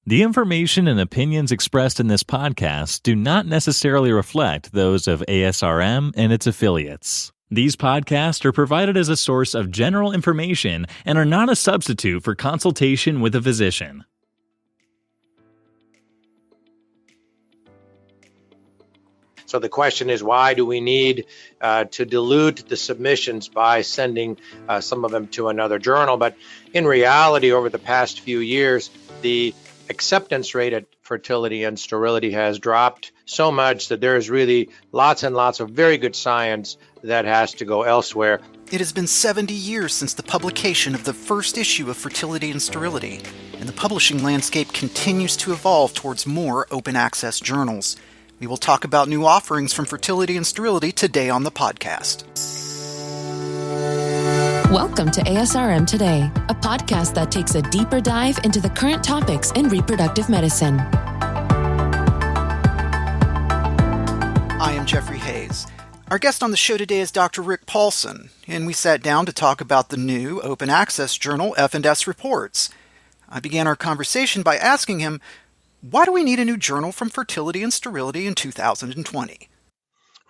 The information and opinions expressed in this podcast do not necessarily reflect those of ASRM and its affiliates. These podcasts are provided as a source of general information and are not a substitute for consultation with a physician. So the question is, why do we need to dilute the submissions by sending some of them to another journal? But in reality, over the past few years, the acceptance rate at Fertility and Sterility has dropped so much that there is really lots and lots of very good science that has to go elsewhere. It has been 70 years since the publication of the first issue of Fertility and Sterility, and the publishing landscape continues to evolve towards more open access journals. We will talk about new offerings from Fertility and Sterility today on the podcast. Welcome to ASRM Today, a podcast that takes a deeper dive into the current topics in reproductive medicine. I am Jeffrey Hayes. Our guest on the show today is Dr. Rick Paulson, and we sat down to talk about the new open access journal F&S Reports. I began our conversation by asking him, why do we need a new journal from Fertility and Sterility in 2020?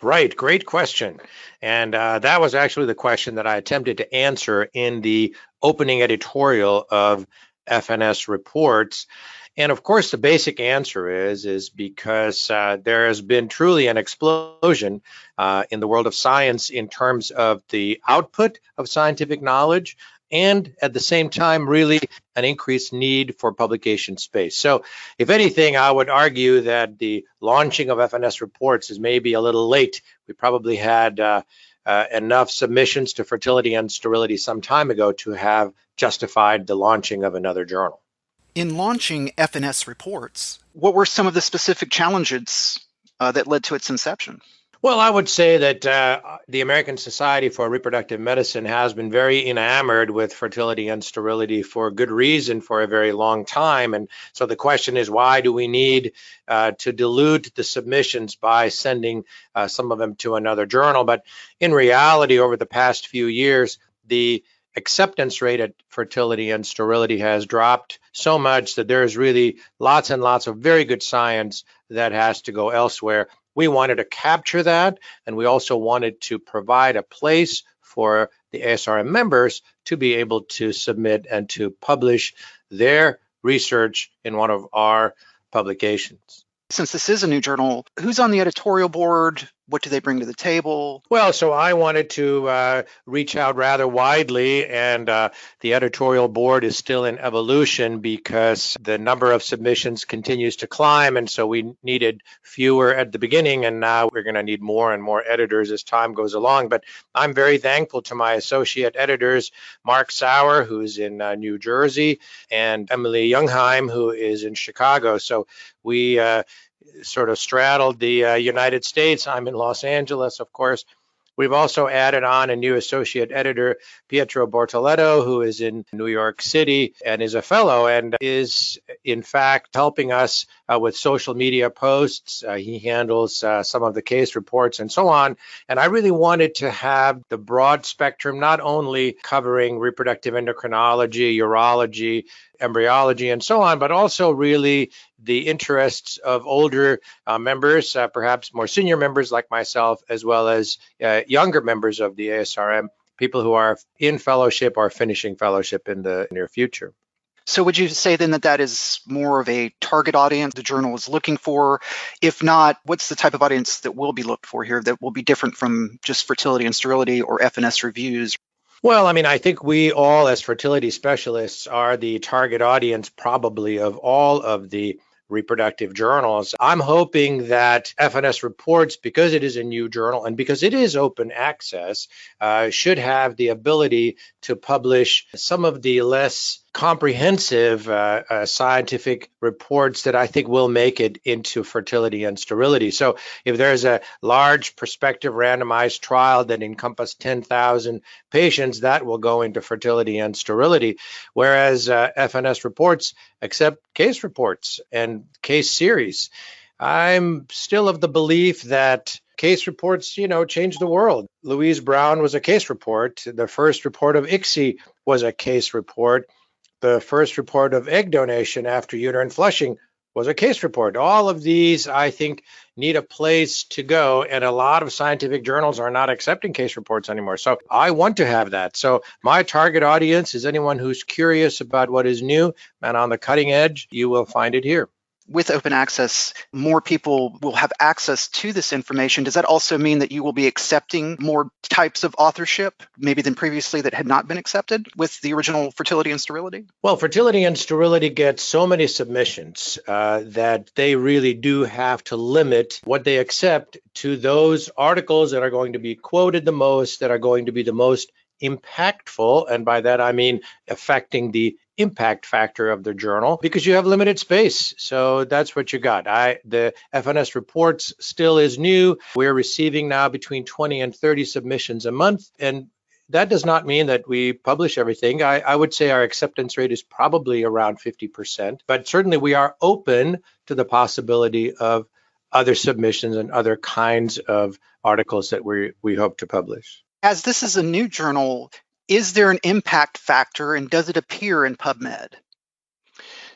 Right, great question. And that was actually the question that I attempted to answer in the opening editorial of F&S Reports. And of course, the basic answer is because there has been truly an explosion in the world of science in terms of the output of scientific knowledge, and at the same time, really an increased need for publication space. So if anything, I would argue that the launching of F&S Reports is maybe a little late. We probably had enough submissions to Fertility and Sterility some time ago to have justified the launching of another journal. In launching F&S Reports, what were some of the specific challenges that led to its inception? Well, I would say that the American Society for Reproductive Medicine has been very enamored with fertility and sterility for good reason for a very long time. And so the question is, why do we need to dilute the submissions by sending some of them to another journal? But in reality, over the past few years, the acceptance rate at Fertility and Sterility has dropped so much that there is really lots and lots of very good science that has to go elsewhere. We wanted to capture that, and we also wanted to provide a place for the ASRM members to be able to submit and to publish their research in one of our publications. Since this is a new journal, who's on the editorial board? What do they bring to the table? Well, so I wanted to reach out rather widely, and the editorial board is still in evolution because the number of submissions continues to climb, and so we needed fewer at the beginning, and now we're going to need more and more editors as time goes along. But I'm very thankful to my associate editors, Mark Sauer, who's in New Jersey, and Emily Youngheim, who is in Chicago. So we sort of straddled the United States. I'm in Los Angeles, of course. We've also added on a new associate editor, Pietro Bortoletto, who is in New York City and is a fellow and is, in fact, helping us with social media posts. He handles some of the case reports and so on. And I really wanted to have the broad spectrum, not only covering reproductive endocrinology, urology, embryology, and so on, but also really the interests of older members, perhaps more senior members like myself, as well as younger members of the ASRM, people who are in fellowship or finishing fellowship in the near future. So would you say then that that is more of a target audience the journal is looking for? If not, what's the type of audience that will be looked for here that will be different from just Fertility and Sterility or F&S reviews? Well, I mean, I think we all as fertility specialists are the target audience probably of all of the reproductive journals. I'm hoping that F&S Reports, because it is a new journal and because it is open access, should have the ability to publish some of the less comprehensive scientific reports that I think will make it into Fertility and Sterility. So if there's a large prospective randomized trial that encompasses 10,000 patients, that will go into Fertility and Sterility, whereas F&S Reports accept case reports and case series. I'm still of the belief that case reports, change the world. Louise Brown was a case report. The first report of ICSI was a case report. The first report of egg donation after uterine flushing was a case report. All of these, I think, need a place to go, and a lot of scientific journals are not accepting case reports anymore. So I want to have that. So my target audience is anyone who's curious about what is new and on the cutting edge. You will find it here. With open access, more people will have access to this information. Does that also mean that you will be accepting more types of authorship, maybe than previously that had not been accepted with the original Fertility and Sterility? Well, Fertility and Sterility get so many submissions that they really do have to limit what they accept to those articles that are going to be quoted the most, that are going to be the most impactful. And by that, I mean affecting the impact factor of the journal, because you have limited space. So that's what you got. The F&S reports still is new. We're receiving now between 20 and 30 submissions a month. And that does not mean that we publish everything. I would say our acceptance rate is probably around 50%, but certainly we are open to the possibility of other submissions and other kinds of articles that we hope to publish. As this is a new journal, is there an impact factor, and does it appear in PubMed?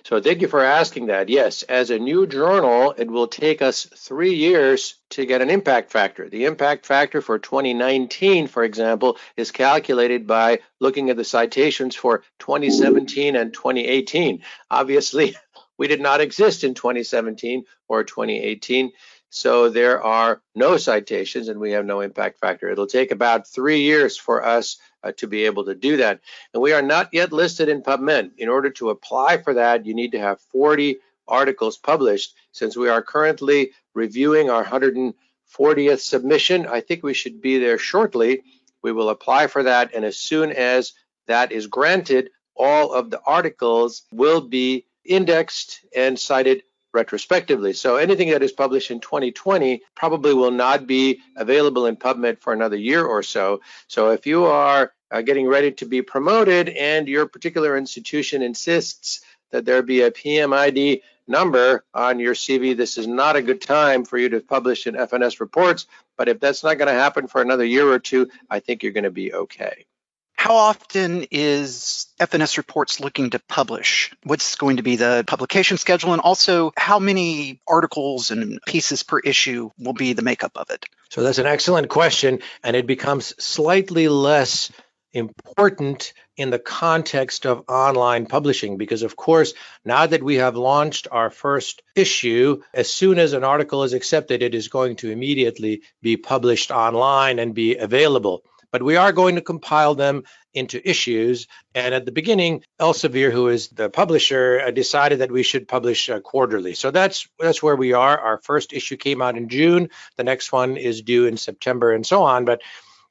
So thank you for asking that. Yes, as a new journal, it will take us 3 years to get an impact factor. The impact factor for 2019, for example, is calculated by looking at the citations for 2017 and 2018. Obviously, we did not exist in 2017 or 2018. So there are no citations and we have no impact factor. It'll take about 3 years for us to be able to do that. And we are not yet listed in PubMed. In order to apply for that, you need to have 40 articles published. Since we are currently reviewing our 140th submission, I think we should be there shortly. We will apply for that, and as soon as that is granted, all of the articles will be indexed and cited retrospectively. So anything that is published in 2020 probably will not be available in PubMed for another year or so. So if you are getting ready to be promoted and your particular institution insists that there be a PMID number on your CV, this is not a good time for you to publish in F&S reports. But if that's not going to happen for another year or two, I think you're going to be okay. How often is F&S Reports looking to publish? What's going to be the publication schedule? And also, how many articles and pieces per issue will be the makeup of it? So that's an excellent question, and it becomes slightly less important in the context of online publishing, because of course, now that we have launched our first issue, as soon as an article is accepted, it is going to immediately be published online and be available. But we are going to compile them into issues. And at the beginning, Elsevier, who is the publisher, decided that we should publish quarterly. So that's where we are. Our first issue came out in June. The next one is due in September and so on. But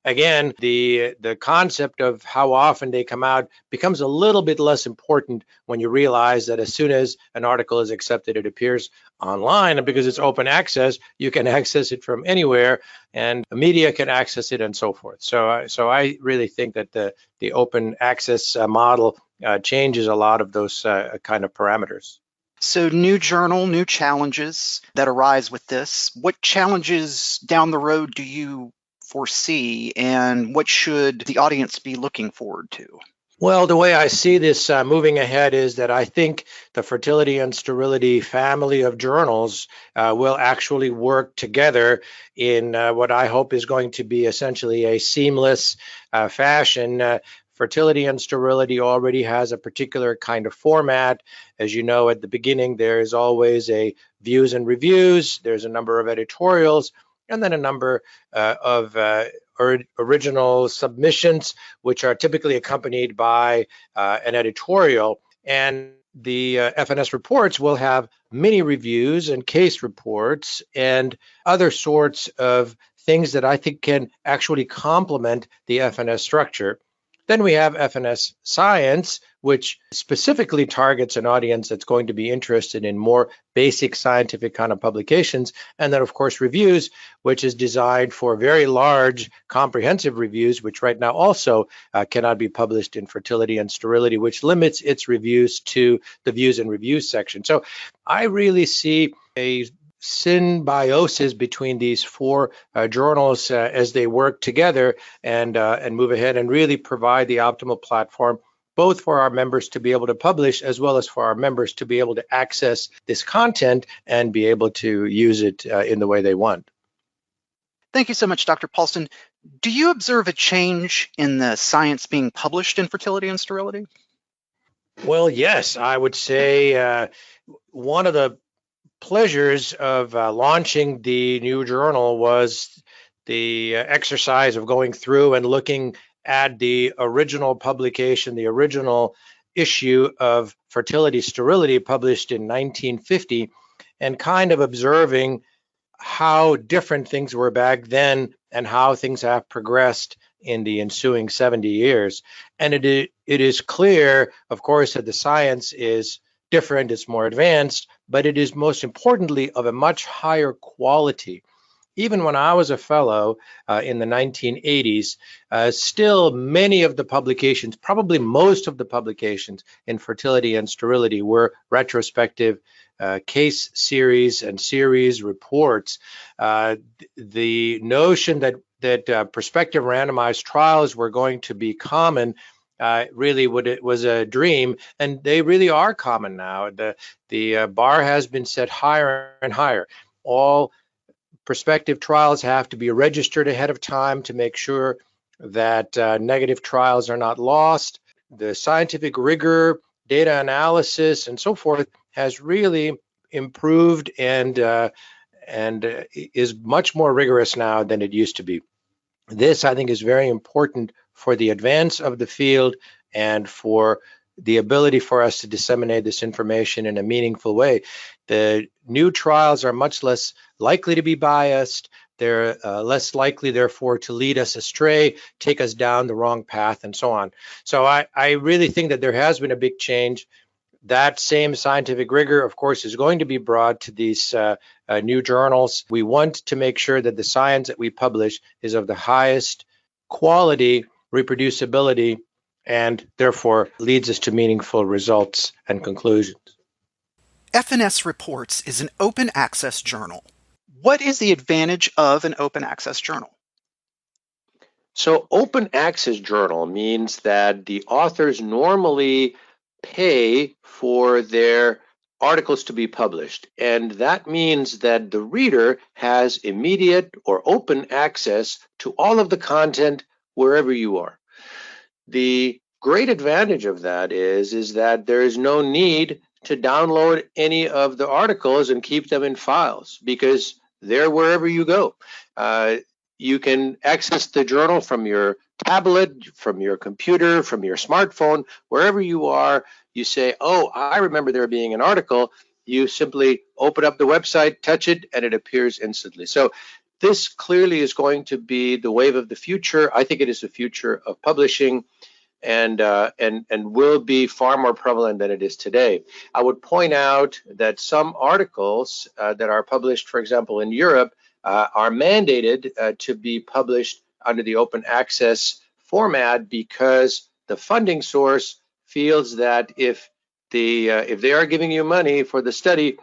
again, the concept of how often they come out becomes a little bit less important when you realize that as soon as an article is accepted, it appears online. And because it's open access, you can access it from anywhere, and the media can access it and so forth. So I really think that the open access model changes a lot of those kind of parameters. So new journal, new challenges that arise with this. What challenges down the road do you foresee, and what should the audience be looking forward to? Well, the way I see this moving ahead is that I think the Fertility and Sterility family of journals will actually work together in what I hope is going to be essentially a seamless fashion. Fertility and Sterility already has a particular kind of format. As you know, at the beginning, there is always a views and reviews. There's a number of editorials, and then a number of original submissions, which are typically accompanied by an editorial. And the F&S reports will have mini reviews and case reports and other sorts of things that I think can actually complement the F&S structure. Then we have F&S Science, which specifically targets an audience that's going to be interested in more basic scientific kind of publications. And then, of course, Reviews, which is designed for very large, comprehensive reviews, which right now also cannot be published in Fertility and Sterility, which limits its reviews to the Views and Reviews section. So I really see a symbiosis between these four journals as they work together and move ahead and really provide the optimal platform both for our members to be able to publish as well as for our members to be able to access this content and be able to use it in the way they want. Thank you so much, Dr. Paulson. Do you observe a change in the science being published in fertility and sterility? Well, yes, I would say one of the pleasures of launching the new journal was the exercise of going through and looking at the original publication, the original issue of Fertility Sterility published in 1950, and kind of observing how different things were back then and how things have progressed in the ensuing 70 years. And it is clear, of course, that the science is different, it's more advanced, but it is most importantly of a much higher quality. Even when I was a fellow in the 1980s, still many of the publications, probably most of the publications in fertility and sterility were retrospective case series and series reports. The notion that prospective randomized trials were going to be common really was a dream, and they really are common now. The bar has been set higher and higher. All prospective trials have to be registered ahead of time to make sure that negative trials are not lost. The scientific rigor, data analysis, and so forth has really improved and is much more rigorous now than it used to be. This, I think, is very important for the advance of the field and for the ability for us to disseminate this information in a meaningful way. The new trials are much less likely to be biased. They're less likely, therefore, to lead us astray, take us down the wrong path, and so on. So I really think that there has been a big change. That same scientific rigor, of course, is going to be brought to these new journals. We want to make sure that the science that we publish is of the highest quality, reproducibility, and therefore leads us to meaningful results and conclusions. F&S Reports is an open access journal. What is the advantage of an open access journal? So open access journal means that the authors normally pay for their articles to be published. And that means that the reader has immediate or open access to all of the content wherever you are. The great advantage of that is that there is no need to download any of the articles and keep them in files because they're wherever you go. You can access the journal from your tablet, from your computer, from your smartphone, wherever you are. You say, oh, I remember there being an article. You simply open up the website, touch it, and it appears instantly. So this clearly is going to be the wave of the future. I think it is the future of publishing and will be far more prevalent than it is today. I would point out that some articles that are published, for example, in Europe, are mandated to be published under the open access format because the funding source feels that if they are giving you money for the study,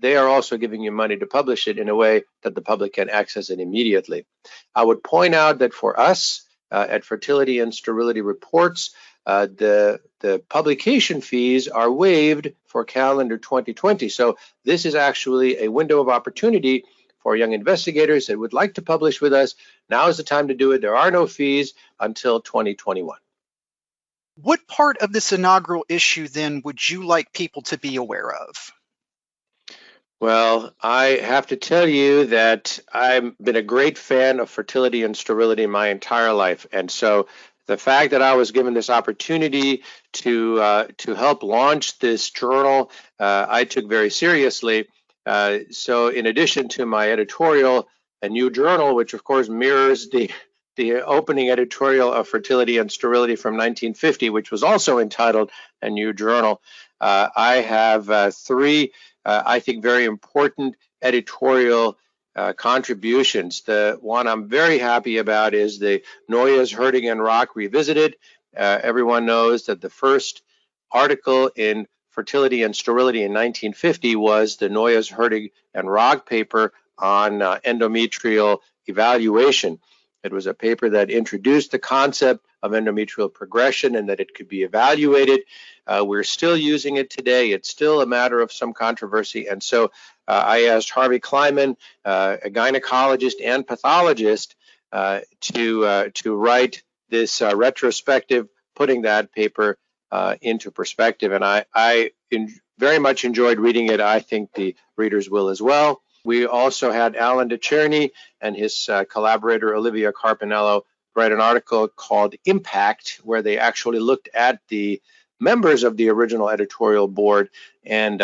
they are also giving you money to publish it in a way that the public can access it immediately. I would point out that for us at Fertility and Sterility Reports, the publication fees are waived for calendar 2020. So this is actually a window of opportunity for young investigators that would like to publish with us. Now is the time to do it. There are no fees until 2021. What part of this inaugural issue, then, would you like people to be aware of? Well, I have to tell you that I've been a great fan of fertility and sterility my entire life. And so the fact that I was given this opportunity to help launch this journal, I took very seriously. So in addition to my editorial, a new journal, which of course mirrors the opening editorial of Fertility and Sterility from 1950, which was also entitled A New Journal, I have three, I think, very important editorial contributions. The one I'm very happy about is the Noyes, Herding, and Rock Revisited. Everyone knows that the first article in Fertility and Sterility in 1950 was the Noyes, Herding, and Rock paper on endometrial evaluation. It was a paper that introduced the concept of endometrial progression and that it could be evaluated. We're still using it today. It's still a matter of some controversy. And so I asked Harvey Kleiman, a gynecologist and pathologist, to write this retrospective, putting that paper into perspective. And I very much enjoyed reading it. I think the readers will as well. We also had Alan DeCherney and his collaborator Olivia Carpinello write an article called Impact, where they actually looked at the members of the original editorial board and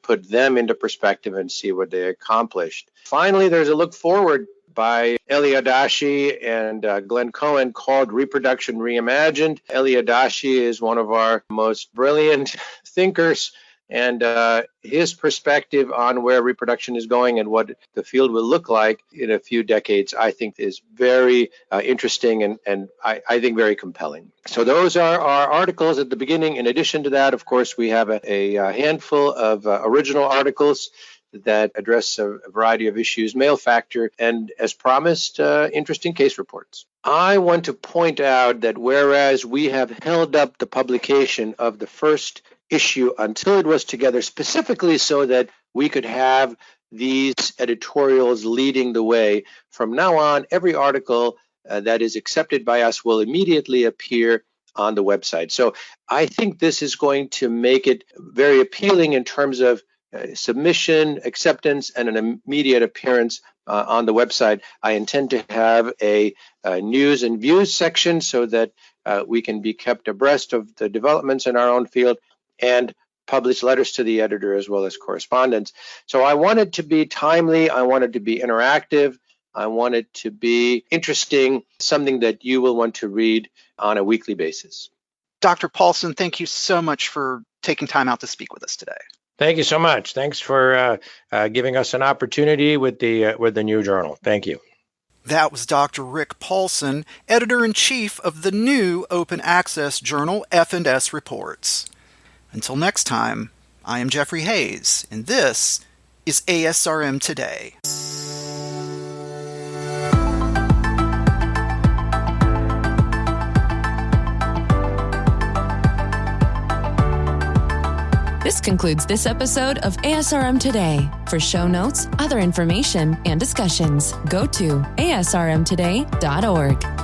put them into perspective and see what they accomplished. Finally, there's a look forward by Eli Adachi and Glenn Cohen called Reproduction Reimagined. Eli Adachi is one of our most brilliant thinkers, and his perspective on where reproduction is going and what the field will look like in a few decades, I think is very interesting and I think very compelling. So those are our articles at the beginning. In addition to that, of course, we have a handful of original articles that address a variety of issues, male factor, and as promised, interesting case reports. I want to point out that whereas we have held up the publication of the first issue until it was together specifically so that we could have these editorials leading the way, from now on, every article that is accepted by us will immediately appear on the website. So I think this is going to make it very appealing in terms of submission, acceptance, and an immediate appearance on the website. I intend to have a news and views section so that we can be kept abreast of the developments in our own field and publish letters to the editor as well as correspondence. So I want it to be timely. I want it to be interactive. I want it to be interesting, something that you will want to read on a weekly basis. Dr. Paulson, thank you so much for taking time out to speak with us today. Thank you so much. Thanks for giving us an opportunity with the new journal. Thank you. That was Dr. Rick Paulson, editor-in-chief of the new open access journal F&S Reports. Until next time, I am Jeffrey Hayes, and this is ASRM Today. This concludes this episode of ASRM Today. For show notes, other information, and discussions, go to asrmtoday.org.